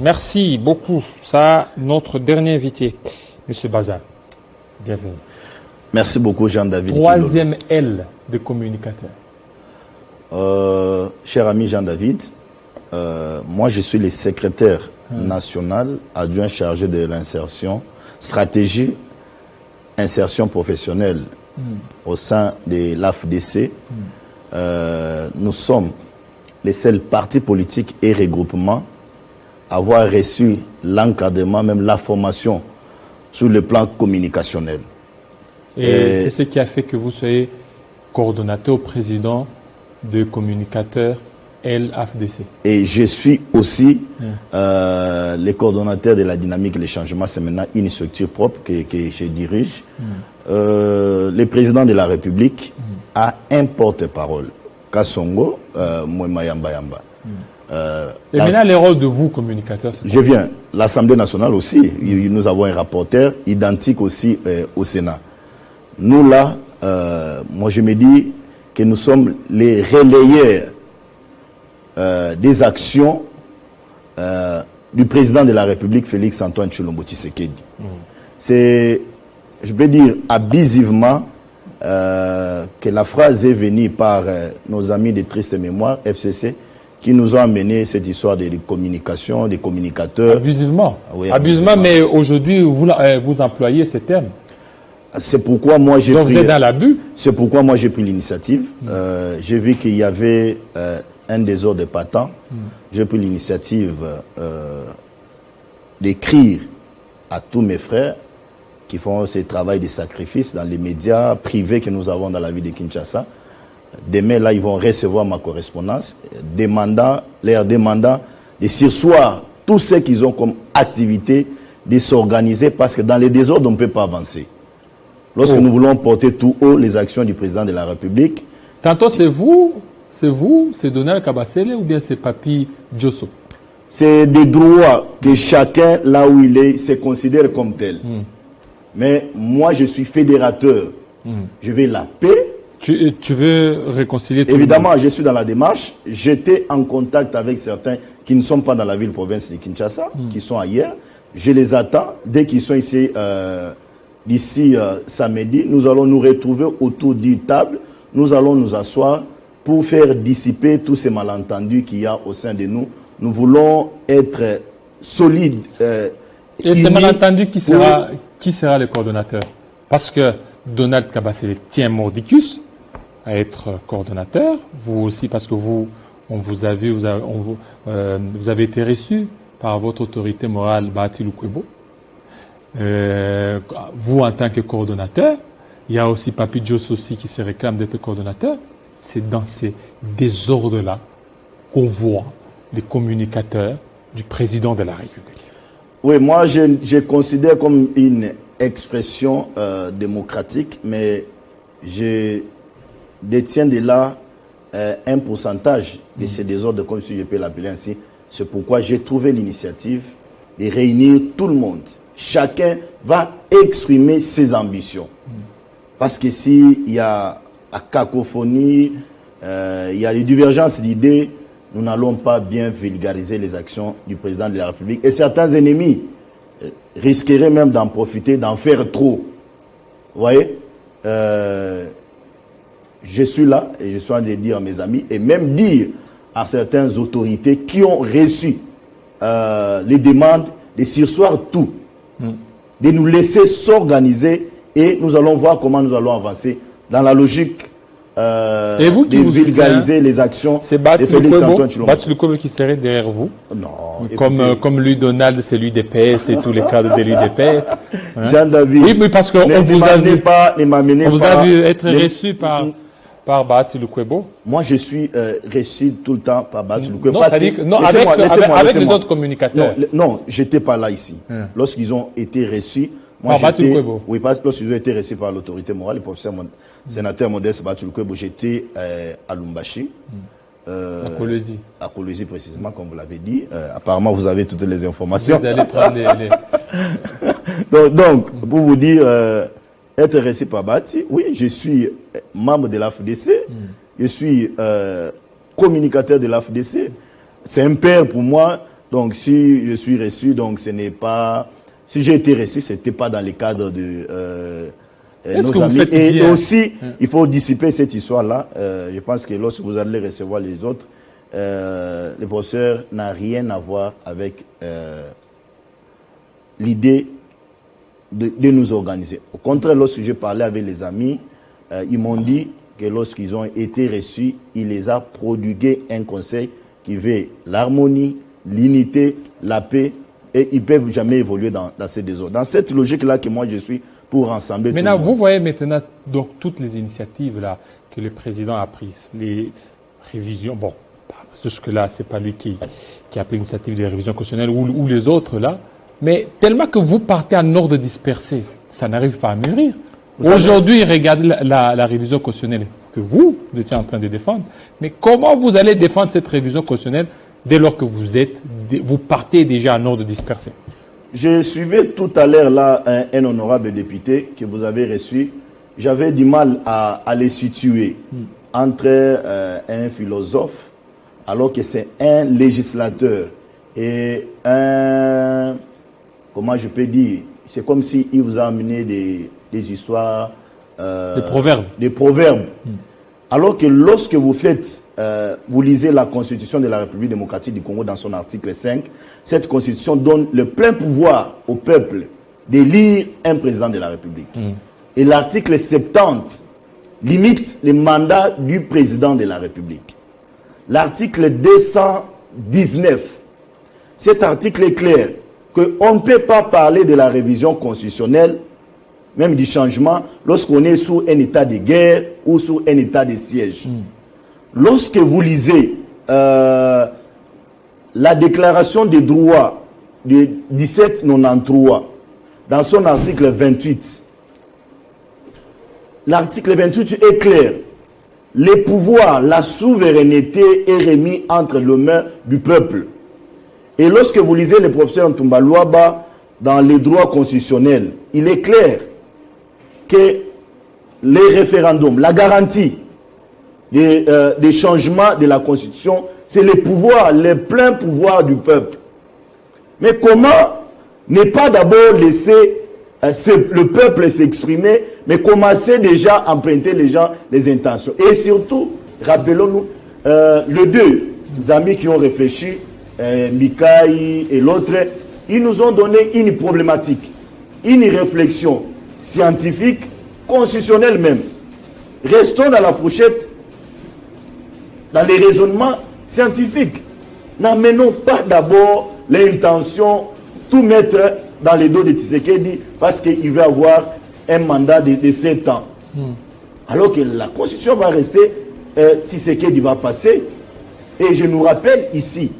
Merci beaucoup. Ça, notre dernier invité, M. Baza. Bienvenue. Merci beaucoup, Jean-David. Troisième L de communicateur. Cher ami Jean-David, moi je suis le secrétaire national adjoint chargé de l'insertion, stratégie, insertion professionnelle au sein de l'AFDC. Nous sommes les seuls partis politiques et regroupements à avoir reçu l'encadrement, même la formation sur le plan communicationnel. Et c'est ce qui a fait que vous soyez coordonnateur, président de communicateurs LAFDC. Et je suis aussi le coordonnateur de la dynamique et le changement. C'est maintenant une structure propre que je dirige. Le président de la République a un porte-parole, Kassongo Mwema Yamba. Et maintenant, les rôles de vous, communicateurs, je viens. L'Assemblée nationale aussi, nous avons un rapporteur identique aussi au Sénat. Nous là, moi je me dis que nous sommes les relayeurs des actions du président de la République, Félix Antoine Tshilombo Tshisekedi. C'est, je peux dire abusivement, que la phrase est venue par nos amis de Triste Mémoire, FCC, qui nous ont amené cette histoire de communication, des communicateurs. Abusivement. Oui, abusivement, mais aujourd'hui, vous employez ces termes. C'est pourquoi moi j'ai pris. Vous êtes dans l'abus. C'est pourquoi moi j'ai pris l'initiative. J'ai vu qu'il y avait un désordre patent. J'ai pris l'initiative d'écrire à tous mes frères qui font ce travail de sacrifice dans les médias privés que nous avons dans la ville de Kinshasa. Demain, là, ils vont recevoir ma correspondance, leur demandant de surseoir tout ce qu'ils ont comme activité, de s'organiser, parce que dans les désordres, on ne peut pas avancer. Lorsque nous voulons porter tout haut les actions du président de la République. Tantôt, c'est vous, c'est Donald Kabasele ou bien c'est Papi Diosso? C'est des droits que chacun, là où il est, se considère comme tel. Mais moi, je suis fédérateur. Je veux la paix. Tu veux réconcilier tout Évidemment, je suis dans la démarche. J'étais en contact avec certains qui ne sont pas dans la ville-province de Kinshasa, qui sont ailleurs. Je les attends. Dès qu'ils sont ici, d'ici samedi, nous allons nous retrouver autour d'une table. Nous allons nous asseoir pour faire dissiper tous ces malentendus qu'il y a au sein de nous. Nous voulons être solides. Et ces malentendus, qui sera le coordonnateur? Parce que Donald Kabasele tient mordicus à être coordonnateur. Vous aussi, parce que vous avez été reçu par votre autorité morale, Bahati Lukwebo. Vous, en tant que coordonnateur, il y a aussi Papi Diosso aussi qui se réclame d'être coordonnateur. C'est dans ces désordres-là qu'on voit les communicateurs du président de la République. Oui, moi, je considère comme une expression démocratique, mais je détiens de là un pourcentage de ces désordres, comme si je peux l'appeler ainsi. C'est pourquoi j'ai trouvé l'initiative de réunir tout le monde. Chacun va exprimer ses ambitions. Parce que s'il y a la cacophonie, il y a les divergences d'idées, nous n'allons pas bien vulgariser les actions du président de la République. Et certains ennemis risqueraient même d'en profiter, d'en faire trop. Vous voyez, je suis là et je suis en train de dire à mes amis et même dire à certaines autorités qui ont reçu les demandes de surseoir tout, de nous laisser s'organiser et nous allons voir comment nous allons avancer dans la logique et vous qui de vulgariser les actions de Félix Antoine Tshilombo. Bahati Lukwebo qui serait derrière vous. Non. Comme lui, Donald, c'est l'UDPS et tous les cadres de l'UDPS. Hein? Jean-David. Oui, mais parce qu'on vous a vu, être reçu par Bahati Lukwebo. Moi, je suis reçu tout le temps par Bahati Lukwebo. Non, avec les autres communicateurs. Non, j'étais pas là ici. Lorsqu'ils ont été reçus. Moi, oui, parce que lorsqu'ils ont été reçus par l'autorité morale, le professeur sénateur Modeste Bahati Lukwebo, j'étais à Lumbashi. À Kolwezi. À Kolwezi précisément, comme vous l'avez dit. Apparemment, vous avez toutes les informations. Vous allez prendre donc, pour vous dire, être reçu par Bahati, oui, je suis membre de l'AFDC. Je suis communicateur de l'AFDC. C'est un père pour moi. Donc, si je suis reçu, donc ce n'est pas... Si j'ai été reçu, ce n'était pas dans le cadre de nos amis. Et aussi, il faut dissiper cette histoire-là. Je pense que lorsque vous allez recevoir les autres, le professeur n'a rien à voir avec l'idée de nous organiser. Au contraire, lorsque j'ai parlé avec les amis, ils m'ont dit que lorsqu'ils ont été reçus, il les a prodigué un conseil qui veut l'harmonie, l'unité, la paix, et ils ne peuvent jamais évoluer dans ces désordres. Dans cette logique-là que moi je suis pour rassembler maintenant, tout le monde. Vous voyez maintenant donc toutes les initiatives là que le président a prises, les révisions, bon, jusque-là, c'est pas lui qui a pris l'initiative des révisions constitutionnelles ou les autres là, mais tellement que vous partez en ordre dispersé, ça n'arrive pas à mûrir. Aujourd'hui, regardez la révision constitutionnelle que vous étiez en train de défendre, mais comment vous allez défendre cette révision constitutionnelle dès lors que vous partez déjà en ordre dispersé? Je suivais tout à l'heure là un honorable député que vous avez reçu. J'avais du mal à les situer entre un philosophe, alors que c'est un législateur et un... Comment je peux dire? C'est comme s'il vous a amené des histoires... des proverbes. Des proverbes. Alors que lorsque vous faites, vous lisez la Constitution de la République démocratique du Congo dans son article 5, cette Constitution donne le plein pouvoir au peuple d'élire un président de la République. Et l'article 70 limite les mandats du président de la République. L'article 219, cet article est clair qu'on ne peut pas parler de la révision constitutionnelle, même du changement, lorsqu'on est sous un état de guerre ou sous un état de siège. Lorsque vous lisez la déclaration des droits de 1793, dans son article 28, l'article 28 est clair. Les pouvoirs, la souveraineté est remis entre les mains du peuple. Et lorsque vous lisez le professeur Ntumba Luaba dans les droits constitutionnels, il est clair que les référendums, la garantie des changements de la Constitution, c'est le pouvoir, le plein pouvoir du peuple. Mais comment ne pas d'abord laisser le peuple s'exprimer, mais commencer déjà à emprunter les gens les intentions. Et surtout, rappelons-nous, les deux amis qui ont réfléchi, Mikaï et l'autre, ils nous ont donné une problématique, une réflexion scientifique, constitutionnelle même. Restons dans la fourchette, dans les raisonnements scientifiques. N'amenons pas d'abord l'intention, tout mettre dans les dos de Tshisekedi parce qu'il veut avoir un mandat de 7 ans. Alors que la Constitution va rester, Tshisekedi va passer. Et je nous rappelle ici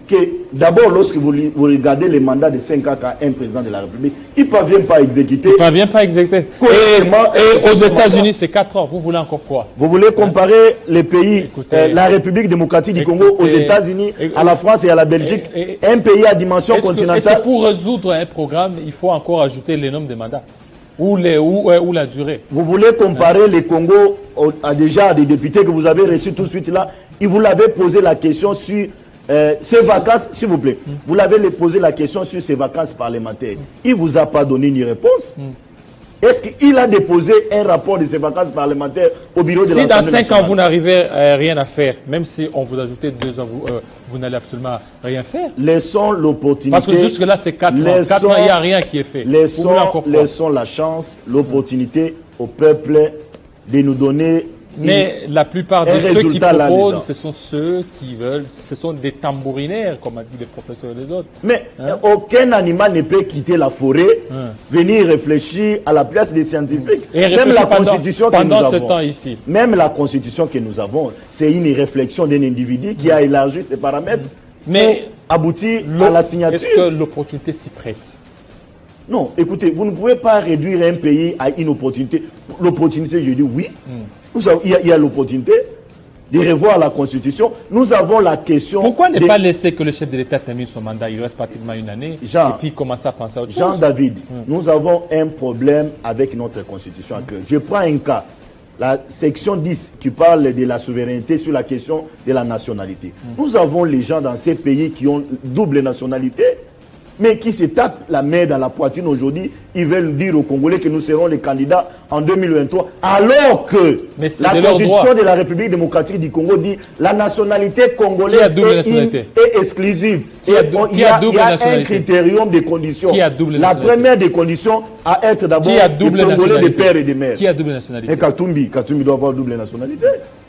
que d'abord, lorsque vous regardez les mandats de 5 ans qu'a un président de la République, il ne parvient pas à exécuter. Il ne parvient pas à exécuter. Et aux États-Unis, c'est 4 ans. Vous voulez encore quoi? Vous voulez comparer les pays, la République démocratique du Congo, aux États-Unis, à la France et à la Belgique, un pays à dimension continentale. Est-ce que pour résoudre un programme, il faut encore ajouter les nombres de mandats ou la durée? Vous voulez comparer les Congo à déjà des députés que vous avez reçus tout de suite là? Ils vous l'avaient posé la question sur ces vacances, s'il vous plaît, vous l'avez posé la question sur ces vacances parlementaires. Il ne vous a pas donné une réponse. Est-ce qu'il a déposé un rapport de ces vacances parlementaires au bureau de l'Assemblée nationale? Si dans 5 ans vous n'arrivez rien à faire, même si on vous ajoutait 2 ans, vous n'allez absolument rien faire. Laissons l'opportunité. Parce que jusque-là, c'est 4 ans. 4 ans, il n'y a rien qui est fait. Laissons la chance, l'opportunité au peuple de nous donner. Mais la plupart de ceux qui proposent, ce sont ceux qui veulent, ce sont des tambourinaires, comme a dit les professeurs et les autres. Mais aucun animal ne peut quitter la forêt, venir réfléchir à la place des scientifiques. Et même la Constitution que nous avons, ce temps ici. Même la Constitution que nous avons, c'est une réflexion d'un individu qui a élargi ses paramètres mais pour aboutir à la signature. Est-ce que l'opportunité s'y prête? Non, écoutez, vous ne pouvez pas réduire un pays à une opportunité. L'opportunité, je dis oui. Il y a l'opportunité de revoir la Constitution. Nous avons la question... Pourquoi ne pas laisser que le chef de l'État termine son mandat? Il reste pratiquement une année. Et puis commencer à penser à autre chose. Jean-David, nous avons un problème avec notre Constitution actuelle. Je prends un cas. la section 10 qui parle de la souveraineté sur la question de la nationalité. Nous avons les gens dans ces pays qui ont double nationalité, mais qui se tapent la main dans la poitrine aujourd'hui. Ils veulent dire aux Congolais que nous serons les candidats en 2023, alors que la Constitution de la République démocratique du Congo dit la nationalité congolaise est exclusive. Il y a un critérium de conditions. La première des conditions à être d'abord le Congolais de père et de mère. Qui a double nationalité? Et Katumbi doit avoir double nationalité.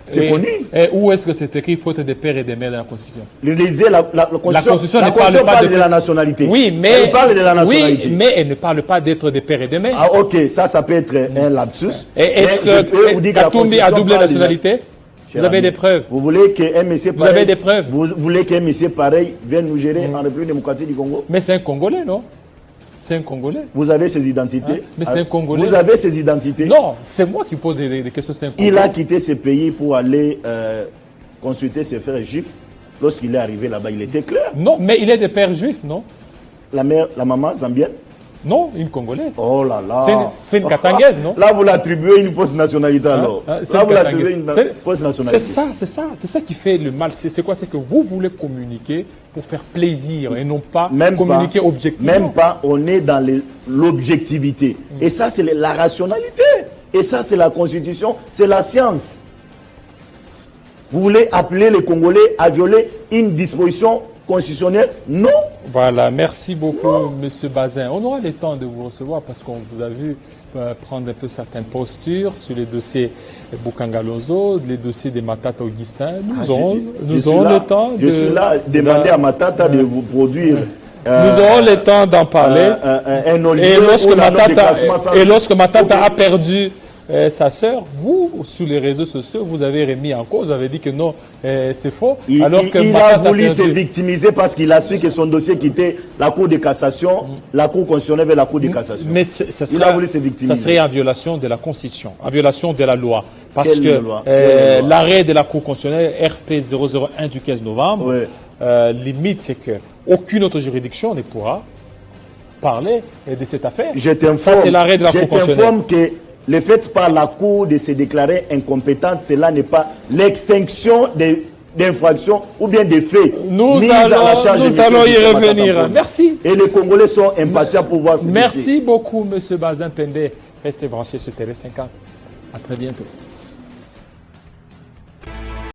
C'est connu. Et où est-ce que c'est écrit faute de père et de mère dans la Constitution? La Constitution ne parle de la nationalité. Oui, mais elle parle de la nationalité. Oui, mais elle ne parle pas d'être de père et de mère. Ah, ok, ça peut être un lapsus. Et est-ce que Katumbi a double nationalité? Vous avez des preuves. Vous voulez qu'un monsieur pareil, vous avez des preuves. Vous voulez qu'un monsieur pareil vienne nous gérer en République démocratique du Congo? Mais c'est un Congolais, non? C'est un Congolais. Vous avez ses identités? Mais c'est un Congolais. Vous avez ses identités? Non, c'est moi qui pose des questions. C'est un Congolais. Il a quitté ce pays pour aller consulter ses frères juifs. Lorsqu'il est arrivé là-bas, il était clair. Non, mais il est de père juif, non? La maman zambienne? Non, une Congolaise. Oh là là. C'est une Katangaise, non? Là, vous l'attribuez une fausse nationalité alors. Là, vous l'attribuez une fausse nationalité. C'est ça qui fait le mal. C'est quoi? C'est que vous voulez communiquer pour faire plaisir et non pas communiquer objectivement. Même pas, on est dans l'objectivité. Et ça, c'est la rationalité. Et ça, c'est la Constitution, c'est la science. Vous voulez appeler les Congolais à violer une disposition constitutionnelle? Non. Voilà, merci beaucoup, Monsieur Bazin. On aura le temps de vous recevoir parce qu'on vous a vu prendre un peu certaines postures sur les dossiers Boukangalonzo, les dossiers des Matata Augustin. Nous aurons le temps de... Je suis là, demander à Matata de vous produire... nous aurons le temps d'en parler. Et lorsque Matata a perdu sa sœur, vous, sur les réseaux sociaux, vous avez remis en cause, vous avez dit que non, c'est faux. Il a voulu se victimiser parce qu'il a su que son dossier quittait la Cour de cassation, la Cour constitutionnelle vers la Cour de cassation. Mais il a voulu se victimiser. Ça serait en violation de la Constitution, en violation de la loi. Parce que l'arrêt de la Cour constitutionnelle RP 001 du 15 novembre, limite, c'est que aucune autre juridiction ne pourra parler de cette affaire. Je t'informe que le fait par la Cour de se déclarer incompétente, cela n'est pas l'extinction d'infractions ou bien des faits mis à la charge de Nous allons y revenir. Merci. Et les Congolais sont impatients pour voir ce Merci beaucoup, M. Bazin Pende. Restez branchés sur Télé 50. À très bientôt.